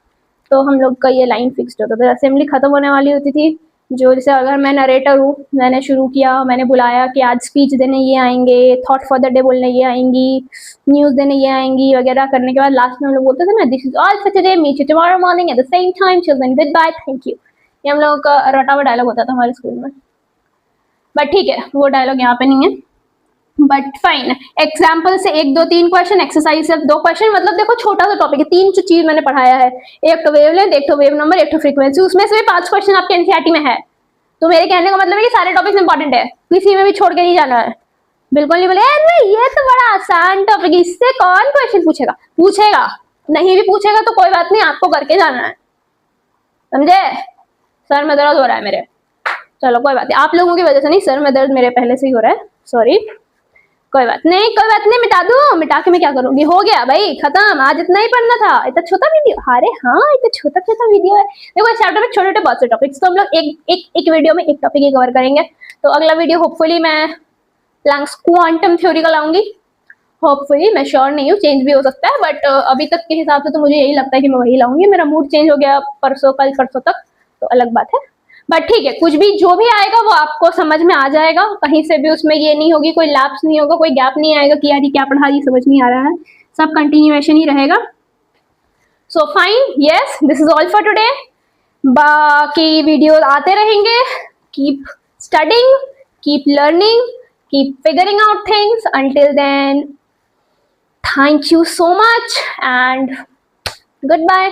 तो हम लोग का ये लाइन फिक्स्ड होता था। असेंबली खत्म होने वाली होती थी, जो जैसे अगर मैं नरेटर हूँ, मैंने शुरू किया, मैंने बुलाया कि आज स्पीच देने ये आएंगे, थॉट फॉर द डे बोलने ये आएंगी, न्यूज देने ये आएंगी वगैरह करने के बाद लास्ट में हम लोग बोलते थे ना, this is all for today, meet you tomorrow morning at the same time, till then goodbye, thank you. ये हम लोग का रटा हुआ डायलॉग होता था हमारे स्कूल में, बट ठीक है वो डायलॉग यहाँ पे नहीं है, बट फाइन। एग्जाम्पल से 1 2 3 क्वेश्चन, एक्सरसाइज से 2 क्वेश्चन, मतलब देखो छोटा सा टॉपिक है, 3 जो चीज मैंने पढ़ाया है, एक तो वेवलेंथ, एक तो वेव नंबर, एक तो फ्रीक्वेंसी, उसमें से 5 क्वेश्चन आपके एनसीईआरटी में है। तो मेरे कहने का मतलब है कि सारे टॉपिक्स इंपॉर्टेंट है, किसी में भी छोड़ के नहीं जाना है, बिल्कुल नहीं बोले ये तो बड़ा आसान टॉपिक, इससे कौन क्वेश्चन पूछेगा। पूछेगा, नहीं भी पूछेगा तो कोई बात नहीं, आपको करके जाना है, समझे। सर में दर्द हो रहा है मेरे, चलो कोई बात नहीं, आप लोगों की वजह से नहीं, सर में दर्द मेरे पहले से ही हो रहा है, सॉरी, कोई बात नहीं, कोई बात नहीं, मिटा दूं, मिटा के मैं क्या करूंगी, हो गया भाई खत्म, आज इतना ही पढ़ना था, इतना छोटा वीडियो। अरे हाँ, इतना छोटा छोटा वीडियो है, देखो इस चैप्टर में छोटे छोटे बहुत से टॉपिक्स, तो हम लोग एक वीडियो में एक टॉपिक ही कवर करेंगे। तो अगला वीडियो होपफुली मैं प्लैंक्स क्वांटम थ्योरी का लाऊंगी, होपफुली, मैं श्योर नहीं हूँ, चेंज भी हो सकता है, बट अभी तक के हिसाब से तो मुझे यही लगता है कि मैं वही लाऊंगी। मेरा मूड चेंज हो गया परसों, कल परसों तक, तो अलग बात है, बट ठीक है, कुछ भी जो भी आएगा वो आपको समझ में आ जाएगा, कहीं से भी उसमें ये नहीं होगी, कोई लैप्स नहीं होगा, कोई गैप नहीं आएगा कि यार ये क्या पढ़ा, ये समझ नहीं आ रहा है, सब कंटिन्यूएशन ही रहेगा। So fine, yes, this is all for today. बाकी वीडियोस आते रहेंगे, keep studying, keep learning, keep figuring out things, until then thank you so much and goodbye.